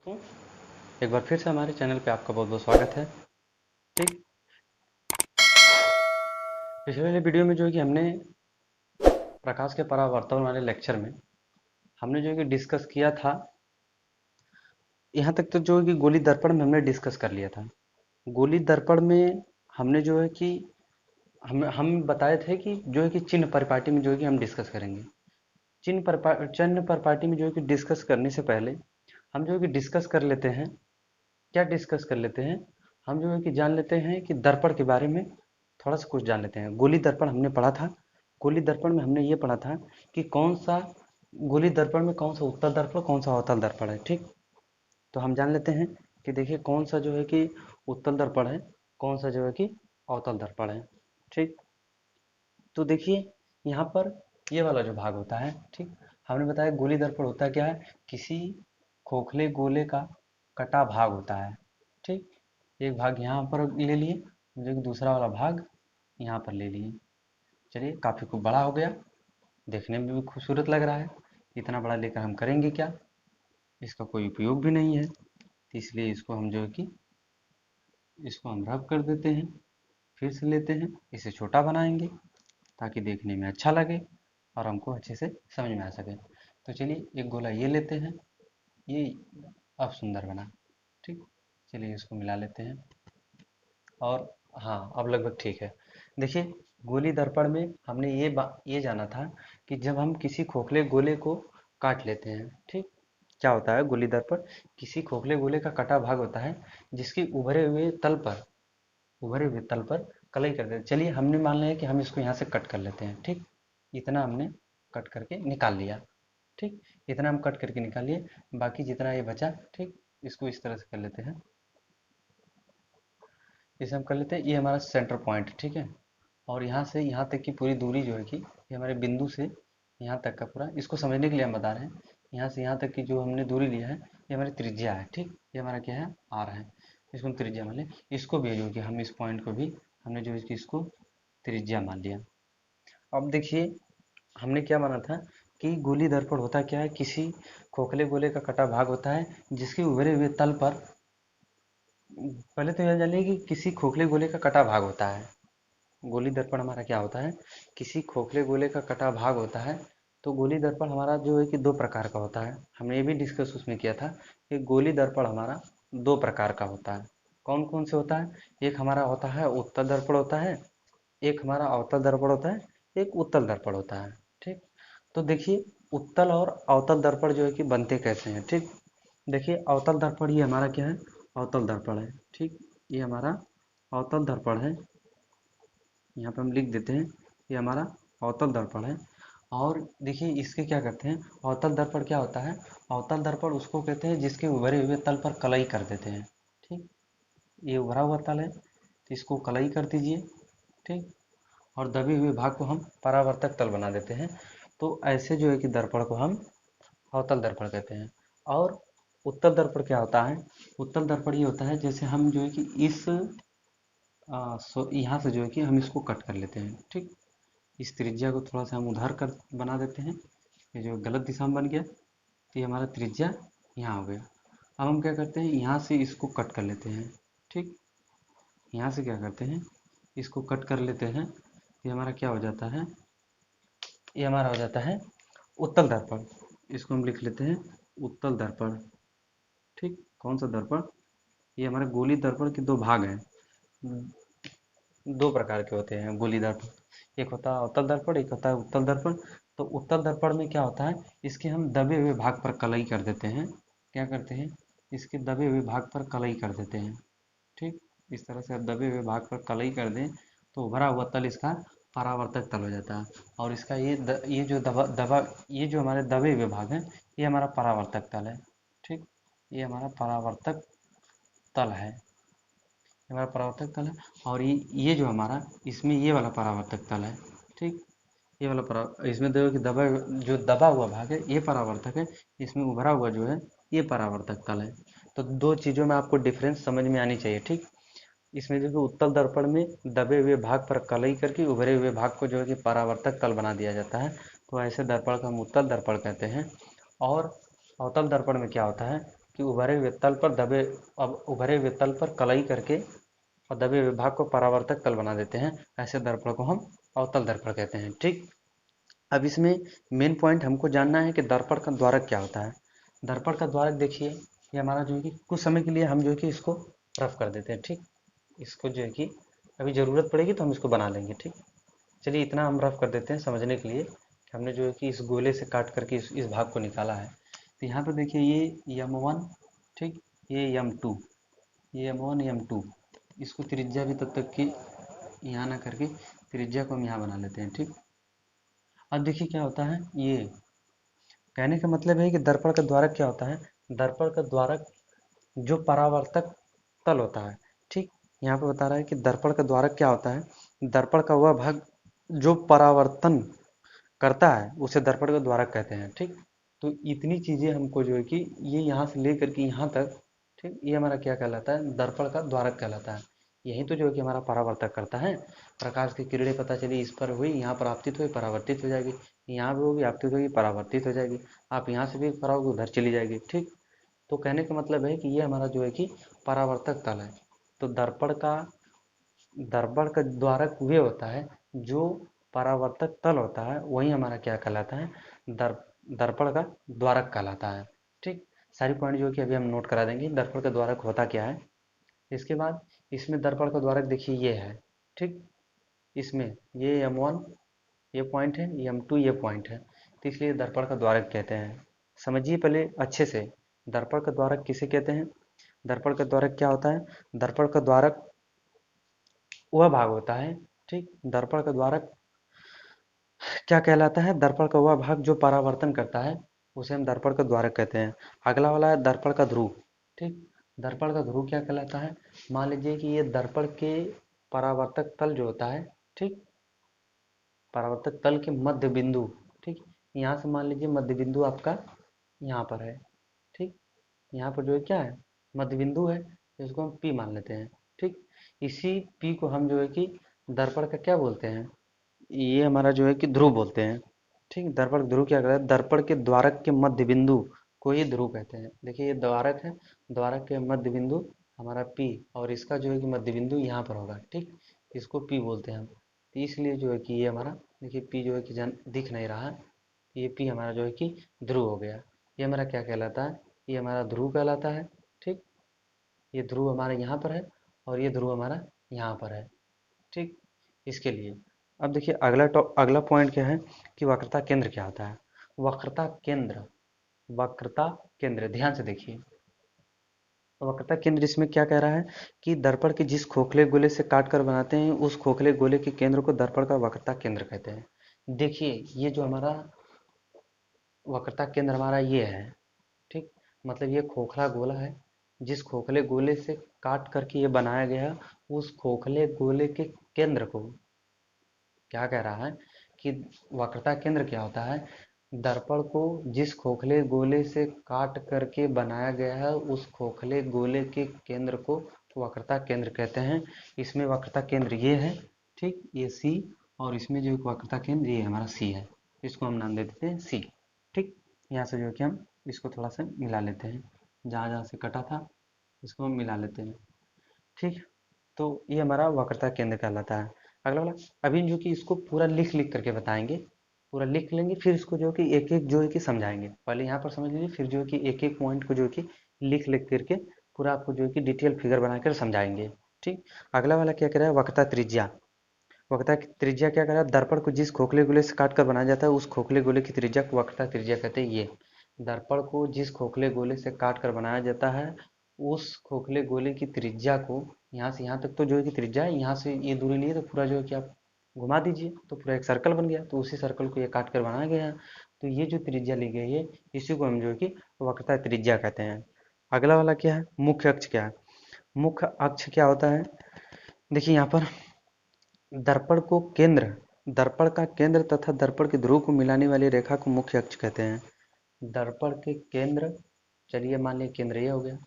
एक बार फिर से हमारे चैनल पे आपका बहुत बहुत स्वागत है। ठीक, पिछले वाले वीडियो में जो है कि हमने प्रकाश के परावर्तन वाले लेक्चर में हमने जो है कि डिस्कस किया था। यहाँ तक तो जो है कि गोली दर्पण में हमने डिस्कस कर लिया था। गोली दर्पण में हमने जो है कि हम बताए थे कि जो है कि चिन्ह परिपाटी में जो है कि हम डिस्कस करेंगे। चिन्ह परिपाटी में जो है कि डिस्कस करने से पहले हम जो है कि डिस्कस कर लेते हैं। क्या डिस्कस कर लेते हैं? हम जो है कि जान लेते हैं कि दर्पण के बारे में थोड़ा सा कुछ जान लेते हैं। गोली दर्पण हमने पढ़ा था। गोली दर्पण में हमने ये पढ़ा था कि कौन सा गोली दर्पण में कौन सा उत्तल दर्पण कौन सा अवतल दर्पण है। ठीक, तो हम जान लेते हैं कि देखिए कौन सा जो है कि उत्तल दर्पण है, कौन सा जो है कि अवतल दर्पण है। ठीक, तो देखिए यहाँ पर ये वाला जो भाग होता है, ठीक, हमने बताया गोली दर्पण होता क्या है? किसी खोखले गोले का कटा भाग होता है। ठीक, एक भाग यहाँ पर ले लिए, जो कि दूसरा वाला भाग यहाँ पर ले लिए। चलिए काफ़ी खूब बड़ा हो गया, देखने में भी खूबसूरत लग रहा है। इतना बड़ा लेकर हम करेंगे क्या? इसका कोई उपयोग भी नहीं है, तो इसलिए इसको हम जो है कि इसको हम रब कर देते हैं। फिर से लेते हैं, इसे छोटा बनाएंगे ताकि देखने में अच्छा लगे और हमको अच्छे से समझ में आ सके। तो चलिए एक गोला ये लेते हैं, ये अब सुंदर बना। ठीक, चलिए इसको मिला लेते हैं और हाँ, अब लगभग ठीक है। देखिए गोली दर्पण में हमने ये जाना था कि जब हम किसी खोखले गोले को काट लेते हैं, ठीक, क्या होता है गोली दर्पण? किसी खोखले गोले का कटा भाग होता है जिसकी उभरे हुए तल पर कलई कर देते हैं। चलिए हमने मान लिया कि हम इसको यहाँ से कट कर लेते हैं। ठीक, इतना हमने कट करके निकाल लिया। ठीक, इतना हम कट करके निकाल लिए, बाकी जितना ये बचा, ठीक, इसको इस तरह से कर लेते हैं। इसे हम कर लेते हैं, ये हमारा सेंटर पॉइंट। ठीक है, और यहाँ से यहाँ तक की पूरी दूरी जो है कि ये हमारे बिंदु से यहाँ तक का पूरा, इसको समझने के लिए हम बता रहे हैं। यहाँ से यहाँ तक की जो हमने दूरी लिया है ये हमारी त्रिज्या है। ठीक, ये हमारा क्या है? आर है। इसको हम त्रिज्या मान लें। इसको भी जो कि हम इस पॉइंट को भी हमने जो है कि इसको त्रिज्या मान लिया। अब देखिए हमने क्या माना था कि गोली दर्पण होता क्या है? किसी खोखले गोले का कटा भाग होता है जिसके उभरे हुए तल पर, पहले तो यह जानिए कि किसी खोखले गोले का कटा भाग होता है। गोली दर्पण हमारा क्या होता है? किसी खोखले गोले का कटा भाग होता है। तो गोली दर्पण हमारा जो है कि दो प्रकार का होता है। हमने ये भी डिस्कस उसमें किया था कि गोली दर्पण हमारा दो प्रकार का होता है। कौन कौन से होता है? एक हमारा होता है उत्तल दर्पण होता है, एक हमारा अवतल दर्पण होता है, एक उत्तल दर्पण होता है। ठीक, तो देखिए उत्तल और अवतल दर्पण जो है कि बनते कैसे हैं। ठीक, देखिए अवतल दर्पण ये हमारा क्या है? अवतल दर्पण है। ठीक, ये हमारा अवतल दर्पण है। यहाँ पे हम लिख देते हैं ये हमारा अवतल दर्पण है। और देखिए इसके क्या करते हैं? अवतल दर्पण क्या होता है? अवतल दर्पण उसको कहते हैं जिसके उभरे हुए तल पर कलई कर देते हैं। ठीक, ये उभरा हुआ तल है तो इसको कलई कर दीजिए। ठीक, और दबे हुए भाग को हम परावर्तक तल बना देते हैं। तो ऐसे जो है कि दर्पण को हम अवतल दर्पण कहते हैं। और उत्तल दर्पण क्या होता है? उत्तल दर्पण ये होता है जैसे हम जो है कि इस यहाँ से जो है कि हम इसको कट कर लेते हैं। ठीक, इस त्रिज्या को थोड़ा सा हम उधार कर बना देते हैं। ये जो गलत दिशा में बन गया तो ये हमारा त्रिज्या यहाँ हो गया। अब हम क्या करते हैं? यहाँ से इसको कट कर लेते हैं। ठीक, यहाँ से क्या करते हैं? इसको कट कर लेते हैं। ये हमारा क्या हो जाता है? ये हमारा हो जाता है उत्तल दर्पण। इसको हम लिख लेते हैं उत्तल दर्पण। ठीक, कौन सा दर्पण? ये हमारे गोली दर्पण के दो भाग हैं। दो प्रकार के होते हैं गोली दर्पण, एक होता है अवतल दर्पण, एक होता है उत्तल दर्पण। तो उत्तल दर्पण में क्या होता है? इसके हम दबे हुए भाग पर कलई कर देते हैं। क्या करते हैं? इसके दबे हुए भाग पर कलई कर देते हैं। ठीक, इस तरह से आप दबे हुए भाग पर कलई कर दें तो उभरा हुआ तल इसका परावर्तक तल हो जाता है। और इसका ये जो ये जो हमारे दबे हुए भाग हैं ये हमारा परावर्तक तल है। ठीक, ये हमारा परावर्तक तल है, हमारा परावर्तक तल है। और ये जो हमारा इसमें ये वाला परावर्तक तल है। ठीक, ये वाला इसमें देखो कि जो दबा हुआ भाग है ये परावर्तक है, इसमें उभरा हुआ जो है ये परावर्तक तल है। तो दो चीज़ों में आपको डिफरेंस समझ में आनी चाहिए। ठीक, इसमें देखो उत्तल दर्पण में दबे हुए भाग पर कलई करके उभरे हुए भाग को जो है कि परावर्तक तल बना दिया जाता है। तो ऐसे दर्पण को हम उत्तल दर्पण कहते हैं। और अवतल दर्पण में क्या होता है कि उभरे हुए तल पर दबे अब उभरे हुए तल पर कलई करके और दबे हुए भाग को परावर्तक तल बना देते हैं। ऐसे दर्पण को हम अवतल दर्पण कहते हैं। ठीक, अब इसमें मेन पॉइंट हमको जानना है कि दर्पण का द्वारक क्या होता है। दर्पण का द्वारक देखिए, ये हमारा जो है कि कुछ समय के लिए हम जो है कि इसको रफ कर देते हैं। ठीक, इसको जो है कि अभी ज़रूरत पड़ेगी तो हम इसको बना लेंगे। ठीक, चलिए इतना हम रफ कर देते हैं समझने के लिए कि हमने जो है कि इस गोले से काट करके इस भाग को निकाला है। तो यहाँ पर देखिए ये M1, ठीक, ये M2, ये M1 M2, इसको त्रिज्या भी तब तक कि यहाँ ना करके त्रिज्या को हम यहाँ बना लेते हैं। ठीक, अब देखिए क्या होता है, ये कहने का मतलब है कि दर्पण का द्वारक क्या होता है। दर्पण का द्वारक जो परावर्तक तल होता है। ठीक, यहाँ पे बता रहा है कि दर्पण का द्वारक क्या होता है। दर्पण का वह भाग जो परावर्तन करता है उसे दर्पण का द्वारक कहते हैं। ठीक, तो इतनी चीजें हमको जो है कि ये यहाँ से लेकर के यहाँ तक, ठीक, ये हमारा क्या कहलाता है, दर्पण का द्वारक कहलाता है। यही तो जो है कि हमारा परावर्तक करता है। प्रकाश की किरणें पता चली इस पर हुई, यहाँ पर आपतित हुई, परावर्तित हो जाएगी, यहाँ भी होगी, आपतित होगी, परावर्तित हो जाएगी, आप यहाँ से भी कराओगे उधर चली जाएगी। ठीक, तो कहने का मतलब है कि ये हमारा जो है कि परावर्तक तल है। तो दर्पण का द्वारक वे होता है जो परावर्तक तल होता है, वही हमारा क्या कहलाता है, दर दर्पण का द्वारक कहलाता है। ठीक, सारी पॉइंट जो कि अभी हम नोट करा देंगे दर्पण का द्वारक होता क्या है। इसके बाद इसमें दर्पण का द्वारक देखिए ये है। ठीक, इसमें ये M1 ये पॉइंट है, ये M2 ये पॉइंट है, तो इसलिए दर्पण का द्वारक कहते हैं। समझिए पहले अच्छे से, दर्पण का द्वारक किसे कहते हैं। दर्पण का द्वारक क्या होता है। दर्पण का द्वारक वह भाग होता है, ठीक, दर्पण का द्वारक क्या कहलाता है। दर्पण का वह भाग जो परावर्तन करता है उसे हम दर्पण का द्वारक कहते हैं। अगला वाला है दर्पण का ध्रुव। ठीक, दर्पण का ध्रुव क्या कहलाता है। मान लीजिए कि ये दर्पण के परावर्तक तल जो होता है, ठीक, परावर्तक तल के मध्य बिंदु, ठीक, यहाँ से मान लीजिए मध्य बिंदु आपका यहाँ पर है। ठीक, यहाँ पर जो है क्या है, मध्य बिंदु है, इसको हम P मान लेते हैं। ठीक, इसी P को हम जो है कि दर्पण का क्या बोलते हैं, ये हमारा जो है कि ध्रुव बोलते हैं। ठीक, दर्पण ध्रुव क्या कहता है, दर्पण के द्वारक के मध्य बिंदु को ही ध्रुव कहते हैं। देखिए ये द्वारक है, द्वारक के मध्य बिंदु हमारा P, और इसका जो है कि मध्य बिंदु यहाँ पर होगा। ठीक, इसको P बोलते हैं हम। तो इसलिए जो है कि ये हमारा देखिए P जो है कि दिख नहीं रहा है, ये P हमारा जो है कि ध्रुव हो गया। ये हमारा क्या कहलाता है, ये हमारा ध्रुव कहलाता है। ठीक, ये ध्रुव हमारे यहाँ पर है और ये ध्रुव हमारा यहाँ पर है। ठीक, इसके लिए अब देखिए अगला पॉइंट क्या है कि वक्रता केंद्र क्या होता है। वक्रता केंद्र, वक्रता केंद्र ध्यान से देखिए। वक्रता केंद्र इसमें क्या कह रहा है कि दर्पण के जिस खोखले गोले से काट कर बनाते हैं उस खोखले गोले के केंद्र को दर्पण का वक्रता केंद्र कहते हैं। देखिए ये जो हमारा वक्रता केंद्र हमारा ये है। ठीक, मतलब ये खोखला गोला है, जिस खोखले गोले से काट करके ये बनाया गया, उस खोखले गोले के केंद्र को क्या कह रहा है कि वक्रता केंद्र क्या होता है। दर्पण को जिस खोखले गोले से काट करके बनाया गया है उस खोखले गोले के केंद्र को वक्रता केंद्र कहते हैं। इसमें वक्रता केंद्र ये है, ठीक, ये C, और इसमें जो वक्रता केंद्र ये हमारा C है, इसको हम नाम दे देते हैं C। ठीक, यहाँ से जो कि हम इसको थोड़ा सा मिला लेते हैं, जहाँ जहाँ से कटा था इसको हम मिला लेते हैं। ठीक, तो ये हमारा वक्रता केंद्र कहलाता है। अगला वाला अभी जो कि इसको पूरा लिख लिख करके बताएंगे, पूरा लिख लेंगे, फिर इसको जो कि एक एक जो है कि समझाएंगे। पहले यहाँ पर समझ लीजिए, फिर जो है कि एक एक पॉइंट को जो है कि लिख लिख करके पूरा आपको जो है कि डिटेल फिगर बनाकर समझाएंगे। ठीक, अगला वाला क्या कह रहा है, वक्रता त्रिज्या। वक्रता की त्रिज्या क्या कह रहा है, दर्पण को जिस खोखले गोले से काट कर बनाया जाता है उस खोखले गोले की त्रिज्या को वक्रता त्रिज्या कहते हैं। ये दर्पण को जिस खोखले गोले से काट कर बनाया जाता है उस खोखले गोले की त्रिज्या को, यहाँ से यहाँ तक तो जो है कि त्रिज्या है, यहाँ से ये दूरी लिए तो पूरा जो है कि आप घुमा दीजिए तो पूरा एक सर्कल बन गया, तो उसी सर्कल को ये काट कर बनाया गया है। तो ये जो त्रिज्या ली गई है इसी को हम जो है कि वक्रता त्रिज्या कहते हैं। अगला वाला क्या है, मुख्य अक्ष क्या है। मुख्य अक्ष क्या होता है, देखिए यहाँ पर दर्पण को केंद्र, दर्पण का केंद्र तथा दर्पण के ध्रुव को मिलाने वाली रेखा को मुख्य अक्ष कहते हैं। दर्पण के केंद्र, चलिए मान लिया केंद्र ये हो गया,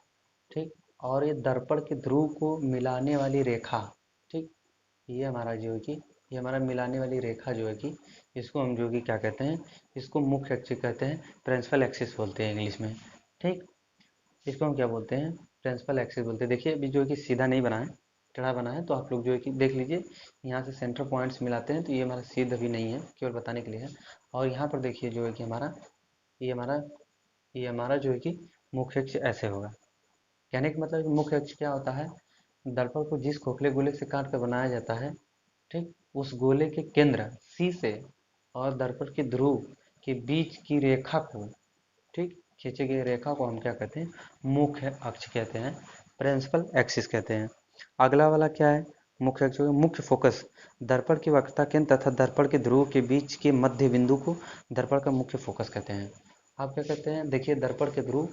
ठीक, और ये दर्पण के ध्रुव को मिलाने वाली रेखा, ठीक, ये हमारा जो है कि ये हमारा मिलाने वाली रेखा जो है कि इसको हम जो कि क्या कहते हैं, इसको मुख्य अक्ष कहते हैं, प्रिंसिपल एक्सिस बोलते हैं इंग्लिश में। ठीक, इसको हम क्या बोलते हैं, प्रिंसिपल एक्सिस बोलते हैं। देखिए अभी जो है कि सीधा नहीं बना है, टेढ़ा बना है, तो आप लोग जो है कि देख लीजिए, यहाँ से सेंटर पॉइंट्स मिलाते हैं तो ये हमारा सीधा भी नहीं है, केवल बताने के लिए है। और यहाँ पर देखिए जो है कि हमारा ये हमारा ये हमारा जो है कि मुख्य अक्ष ऐसे होगा। कहने का मतलब मुख्य अक्ष क्या होता है, दर्पण को जिस खोखले गोले से काट कर बनाया जाता है, ठीक, उस गोले के केंद्र सी से और दर्पण के ध्रुव के बीच की रेखा को, ठीक, खींची गई रेखा को हम क्या कहते हैं, मुख्य अक्ष कहते हैं, प्रिंसिपल एक्सिस कहते हैं। अगला वाला क्या है, मुख्य अक्ष, मुख्य फोकस, दर्पण की वक्रता केंद्र तथा दर्पण के ध्रुव के बीच के मध्य बिंदु को दर्पण का मुख्य फोकस कहते हैं। आप क्या कहते हैं, देखिए दर्पण के ध्रुव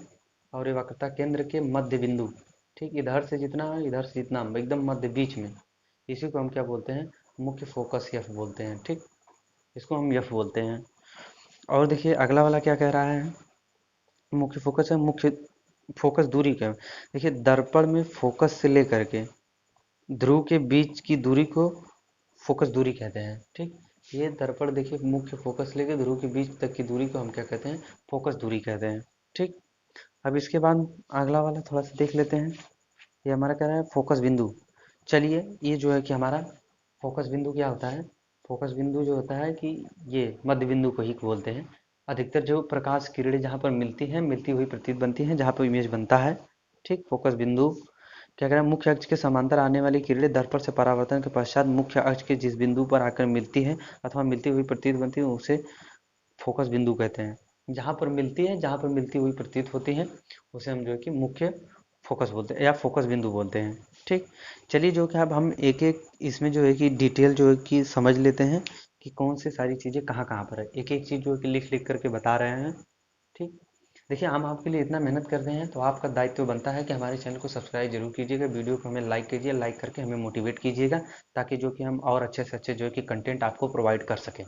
और ये वक्रता केंद्र के मध्य बिंदु, ठीक, इधर से जितना है इधर से जितना, एकदम मध्य बीच में, इसी को हम क्या बोलते हैं, मुख्य फोकस एफ बोलते हैं, ठीक, इसको हम एफ बोलते हैं। और देखिए अगला वाला क्या कह रहा है, मुख्य फोकस है, मुख्य फोकस दूरी क्या है? देखिए दर्पण में फोकस से लेकर के ध्रुव के बीच की दूरी को फोकस दूरी कहते हैं, ठीक। ये दर्पण देखिए मुख्य फोकस लेके ध्रुव के बीच तक की दूरी को हम क्या कहते हैं, फोकस दूरी कहते हैं, ठीक। अब इसके बाद अगला वाला थोड़ा सा देख लेते हैं। ये हमारा कह रहा है फोकस बिंदु। चलिए ये जो है कि हमारा फोकस बिंदु क्या होता है, फोकस बिंदु जो होता है कि ये मध्य बिंदु को ही बोलते हैं। अधिकतर जो प्रकाश किरणें जहाँ पर मिलती हैं, मिलती हुई प्रतीत बनती हैं, जहाँ पर इमेज बनता है, ठीक, फोकस बिंदु क्या कह रहा है, मुख्य अक्ष के समांतर आने वाली किरणें दर्पण से परावर्तन के पश्चात मुख्य अक्ष के जिस बिंदु पर आकर मिलती है अथवा मिलती हुई प्रतीत बनती है उसे फोकस बिंदु कहते हैं। जहाँ पर मिलती है, जहाँ पर मिलती हुई प्रतीत होती है, उसे हम जो है कि मुख्य फोकस बोलते हैं या फोकस बिंदु बोलते हैं, ठीक। चलिए जो कि अब हम एक एक इसमें जो है कि डिटेल जो है कि समझ लेते हैं कि कौन से सारी चीज़ें कहाँ कहाँ पर है, एक एक चीज़ जो है कि लिख लिख करके बता रहे हैं, ठीक। देखिए हम आपके लिए इतना मेहनत कर रहे हैं तो आपका दायित्व बनता है कि हमारे चैनल को सब्सक्राइब जरूर कीजिएगा, वीडियो को हमें लाइक कीजिए, लाइक करके हमें मोटिवेट कीजिएगा, ताकि जो कि हम और अच्छे से अच्छे जो है कि कंटेंट आपको प्रोवाइड कर सकें,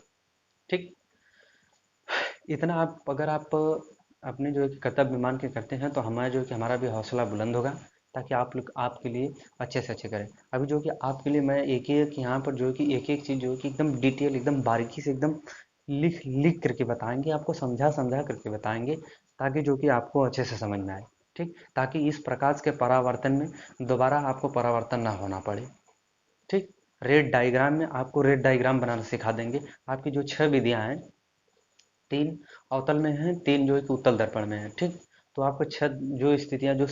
ठीक। इतना आप अगर आप अपने जो है कि कर्तव्य मान के करते हैं तो हमारा जो है कि हमारा भी हौसला बुलंद होगा, ताकि आप लोग आपके लिए अच्छे से अच्छे करें। अभी जो कि आपके लिए मैं एक एक यहाँ पर जो है कि एक एक चीज़ जो है कि एकदम डिटेल, एकदम बारीकी से, एकदम लिख लिख करके बताएंगे, आपको समझा समझा करके बताएंगे, ताकि जो कि आपको अच्छे से समझ में आए, ठीक, ताकि इस प्रकाश के परावर्तन में दोबारा आपको परावर्तन ना होना पड़े, ठीक। रेड डायग्राम में आपको रेड डायग्राम बनाना सिखा देंगे। आपकी जो 6 विधियां हैं, 3 अवतल में है, 3 जो है कि उत्तल दर्पण में है, ठीक। तो आपको 6 जो स्थितियां, जो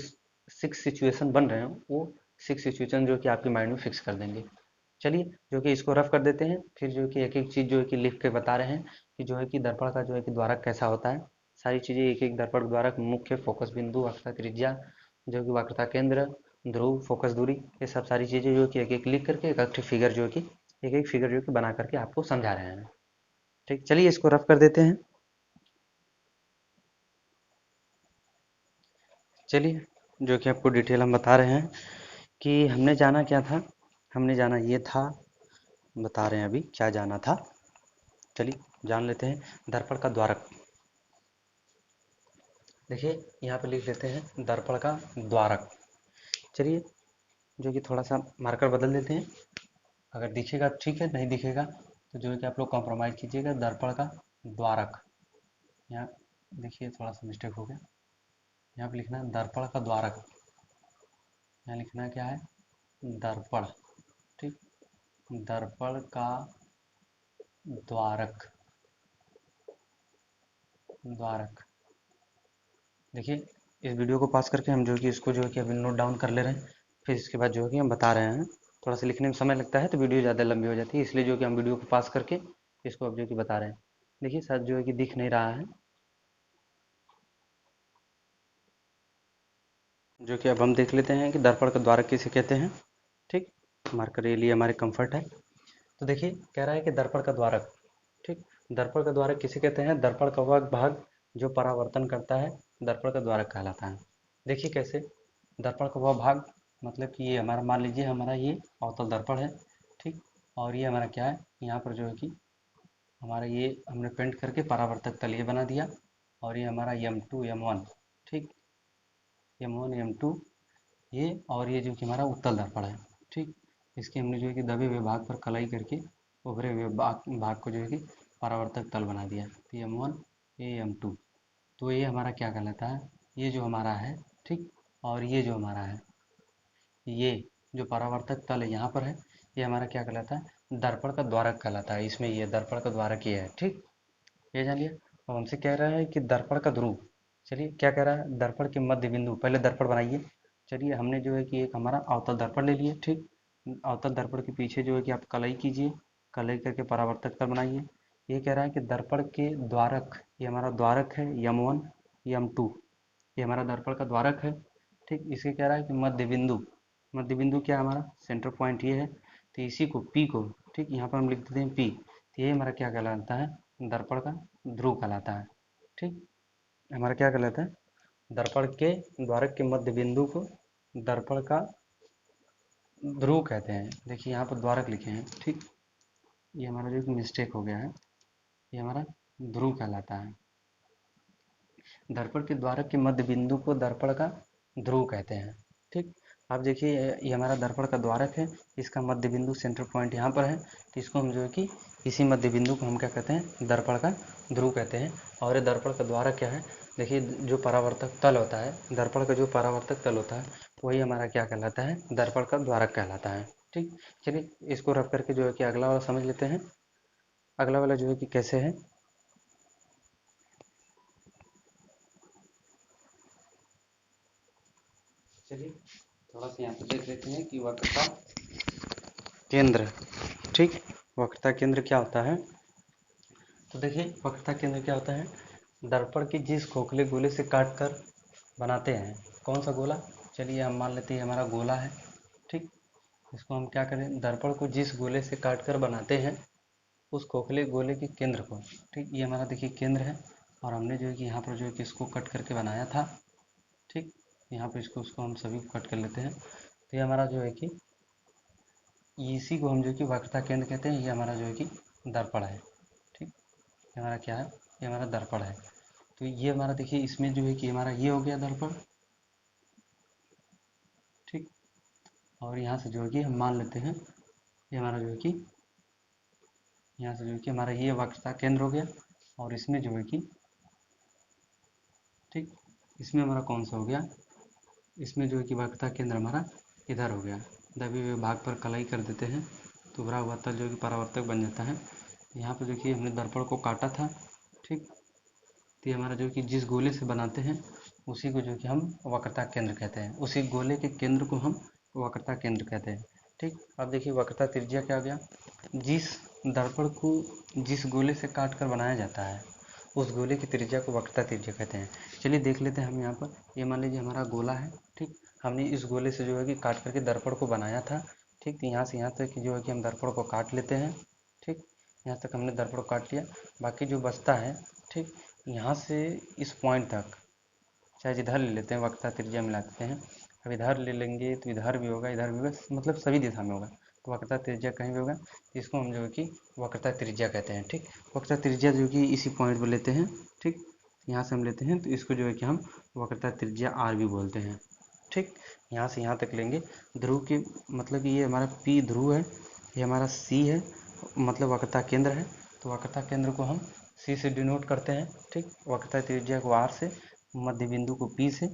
6 सिचुएशन बन रहे हैं, वो 6 सिचुएशन जो कि आपके माइंड में फिक्स कर देंगे। चलिए जो कि इसको रफ कर देते हैं, फिर जो कि एक एक चीज़ जो है कि लिख के बता रहे हैं कि जो है कि दर्पण का जो है कि द्वारक कैसा होता है, सारी चीज़ें एक एक दर्पण द्वारक, मुख्य, फोकस बिंदु, वक्रता त्रिज्या, जो कि वक्रता केंद्र, ध्रुव, फोकस दूरी, ये सब सारी चीज़ें जो कि एक एक लिख करके एक फिगर जो कि एक एक फिगर जो कि बना करके आपको समझा रहे हैं, ठीक। चलिए इसको रफ कर देते हैं। चलिए जो कि आपको डिटेल हम बता रहे हैं कि हमने जाना क्या था, हमने जाना ये था, बता रहे हैं अभी क्या जाना था। चलिए जान लेते हैं दर्पण का द्वारक। देखिए यहाँ पे लिख लेते हैं दर्पण का द्वारक। चलिए जो कि थोड़ा सा मार्कर बदल देते हैं, अगर दिखेगा ठीक है, नहीं दिखेगा तो जो है कि आप लोग कॉम्प्रोमाइज़ कीजिएगा। दर्पण का द्वारक, यहाँ देखिए थोड़ा सा मिस्टेक हो गया, यहाँ पे लिखना है दर्पण का द्वारक, यहाँ लिखना क्या है, दर्पण, ठीक, दर्पण का द्वारक, द्वारक। देखिए इस वीडियो को पास करके हम जो है कि इसको जो है कि अभी नोट डाउन कर ले रहे हैं, फिर इसके बाद जो है कि हम बता रहे हैं। थोड़ा सा लिखने में समय लगता है तो वीडियो ज़्यादा लंबी हो जाती है, इसलिए जो कि हम वीडियो को पास करके इसको अब जो कि बता रहे हैं। देखिए सर जो है कि दिख नहीं रहा है, जो कि अब हम देख लेते हैं कि दर्पण का द्वारक किसे कहते हैं, ठीक। मार्कर ये लिए हमारे कंफर्ट है। तो देखिए कह रहा है कि दर्पण का द्वारक, ठीक, दर्पण का द्वारक किसे कहते हैं, दर्पण का वह भाग जो परावर्तन करता है, दर्पण का द्वारक कहलाता है। देखिए कैसे, दर्पण का वह भाग, मतलब कि ये हमारा, मान लीजिए हमारा ये अवतल दर्पण है, ठीक, और ये हमारा क्या है, यहाँ पर जो है कि हमारा ये हमने पेंट करके परावर्तक तल ये बना दिया, और ये हमारा M2 M1, ठीक, M1 M2 ये, और ये जो कि हमारा उत्तल दर्पण है, ठीक। इसके हमने जो है कि दबे हुए भाग पर कलाई करके उभरे हुए भाग को जो है कि परावर्तक तल बना दिया, तो M1 ये M2, तो ये हमारा क्या कहलाता है, ये जो हमारा है, ठीक। और ये जो हमारा है, ये जो परावर्तक तल है यहाँ पर है, ये हमारा क्या कहलाता है, दर्पण का द्वारक कहलाता है। इसमें ये दर्पण का द्वारक ये है, ठीक। ये जान लिया। अब हमसे कह रहा है कि दर्पण का ध्रुव। चलिए क्या कह रहा है, दर्पण के मध्य बिंदु, पहले दर्पण बनाइए। चलिए हमने जो है कि एक हमारा अवतल दर्पण ले लिया, ठीक। अवतल दर्पण के पीछे जो है कि आप कलई कीजिए, कलई करके परावर्तक तल बनाइए। ये कह रहा है कि दर्पण के द्वारक, ये हमारा द्वारक है यम 1 यम 2, ये हमारा दर्पण का द्वारक है, ठीक। इसे कह रहा है कि मध्य बिंदु, मध्य बिंदु क्या है हमारा, सेंटर पॉइंट ये है। तो इसी को पी को, ठीक, यहाँ पर हम लिख देते हैं पी। तो ये हमारा क्या कहलाता है, दर्पण का ध्रुव कहलाता है, ठीक। हमारा क्या कहलाता है, दर्पण के द्वारक के मध्य बिंदु को दर्पण का ध्रुव कहते हैं। देखिए यहाँ पर द्वारक लिखे हैं, ठीक। ये हमारा जो मिस्टेक हो गया है, ये हमारा ध्रुव कहलाता है। दर्पण के द्वारक के मध्य बिंदु को दर्पण का ध्रुव कहते हैं, ठीक। आप देखिए ये हमारा दर्पण का द्वारक है, इसका मध्य बिंदु सेंटर पॉइंट यहाँ पर है। तो इसको हम जो है कि इसी मध्य बिंदु को हम क्या कहते हैं, दर्पण का ध्रुव कहते हैं। और ये दर्पण का द्वारक क्या है, देखिए जो परावर्तक तल होता है, दर्पण का जो परावर्तक तल होता है, वही हमारा क्या कहलाता है, दर्पण का द्वारक कहलाता है, ठीक। चलिए इसको रख करके जो है कि अगला वाला समझ लेते हैं। अगला वाला जो है कि कैसे है, चलिए थोड़ा सा यहाँ पे देख लेते हैं कि वक्रता केंद्र, ठीक। वक्रता केंद्र क्या होता है, तो देखिए वक्रता केंद्र क्या होता है, दर्पण के जिस खोखले गोले से काट कर बनाते हैं, कौन सा गोला, चलिए हम मान लेते हैं हमारा गोला है, ठीक। इसको हम क्या करें, दर्पण को जिस गोले से काट कर बनाते हैं, उस खोखले गोले के केंद्र को, ठीक, ये हमारा देखिए केंद्र है। और हमने जो है कि यहाँ पर जो है कि इसको कट करके बनाया था, ठीक। यहाँ पर इसको उसको हम सभी को कट कर लेते हैं। तो ये हमारा जो है कि इसी को हम जो कि वक्रता केंद्र कहते हैं। ये हमारा जो है कि दर्पण है, ठीक। ये हमारा क्या है, ये हमारा दर्पण है। तो ये हमारा देखिए इसमें जो है कि हमारा ये हो गया दर्पण, ठीक। और यहाँ से जो है कि हम मान लेते हैं, ये हमारा जो है कि यहाँ से जो है कि हमारा ये वक्रता केंद्र हो गया। और इसमें जो है कि, ठीक, इसमें हमारा कौन सा हो गया, इसमें जो है कि वक्रता केंद्र हमारा इधर हो गया। दबे हुए भाग पर कलाई कर देते हैं तो भरा हुआ तल जो कि परावर्तक बन जाता है। यहाँ पर देखिए हमने दर्पण को काटा था, ठीक। तो ये हमारा जो कि जिस गोले से बनाते हैं, उसी को जो कि हम वक्रता केंद्र कहते हैं। उसी गोले के केंद्र को हम वक्रता केंद्र कहते हैं, ठीक। अब देखिए वक्रता त्रिज्या क्या हो गया, जिस दर्पण को जिस गोले से काट कर बनाया जाता है, उस गोले की त्रिज्या को वक्रता त्रिज्या कहते हैं। चलिए देख लेते हैं हम यहाँ पर, ये मान लीजिए हमारा गोला है, ठीक। हमने इस गोले से जो है कि काट करके दर्पण को बनाया था, ठीक। तो यहाँ से यहाँ तक जो है कि हम दर्पण को काट लेते हैं, ठीक। यहाँ तक हमने दर्पण को काट लिया। बाकी जो बचता है, ठीक, यहाँ से इस पॉइंट तक, चाहे इधर ले लेते हैं, वक्रता त्रिज्या मिला देते हैं। अब इधर ले लेंगे तो इधर भी होगा, इधर भी होगा, मतलब सभी दिशा में होगा। तो वक्रता त्रिज्या कहीं भी होगा, तो इसको हम जो है कि वक्रता त्रिज्या कहते हैं, ठीक। वक्रता त्रिज्या जो कि इसी पॉइंट पर लेते हैं, ठीक। यहाँ से हम लेते हैं तो इसको जो है कि हम वक्रता त्रिज्या आर भी बोलते हैं, ठीक। यहाँ से यहाँ तक लेंगे। ध्रुव के मतलब कि ये हमारा पी ध्रुव है, ये हमारा सी है, मतलब वक्रता केंद्र है। तो वक्रता केंद्र को हम सी से डिनोट करते हैं, ठीक। वक्रता त्रिज्या को आर से, मध्य बिंदु को पी से,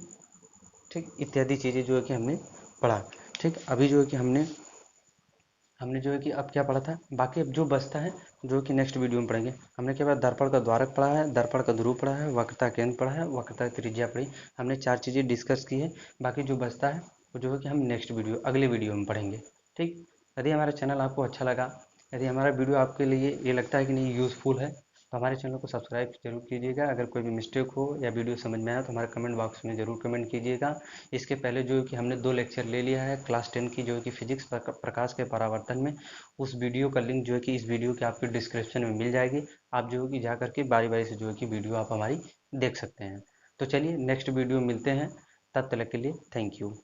ठीक। इत्यादि चीज़ें जो है कि हमने पढ़ा, ठीक। अभी जो है कि हमने हमने जो है कि अब क्या पढ़ा था, बाकी अब जो बचता है जो कि नेक्स्ट वीडियो में पढ़ेंगे। हमने क्या पढ़ा, दर्पण का द्वारक पढ़ा है, दर्पण का ध्रुव पढ़ा है, वक्रता केंद्र पढ़ा है, वक्रता त्रिज्या पढ़ी। हमने 4 चीज़ें डिस्कस की है। बाकी जो बचता है वो जो है कि हम नेक्स्ट वीडियो, अगले वीडियो में पढ़ेंगे, ठीक। यदि हमारा चैनल आपको अच्छा लगा, यदि हमारा वीडियो आपके लिए ये लगता है कि नहीं यूज़फुल है, तो हमारे चैनल को सब्सक्राइब जरूर कीजिएगा। अगर कोई भी मिस्टेक हो या वीडियो समझ में आया तो हमारे कमेंट बॉक्स में ज़रूर कमेंट कीजिएगा। इसके पहले जो है कि हमने 2 लेक्चर ले लिया है क्लास 10 की, जो है कि फिजिक्स प्रकाश के परावर्तन में। उस वीडियो का लिंक जो है कि इस वीडियो के आपके डिस्क्रिप्शन में मिल जाएगी। आप जो है कि जा करके बारी बारी से जो है कि वीडियो आप हमारी देख सकते हैं। तो चलिए नेक्स्ट वीडियो मिलते हैं, तब तक के लिए थैंक यू।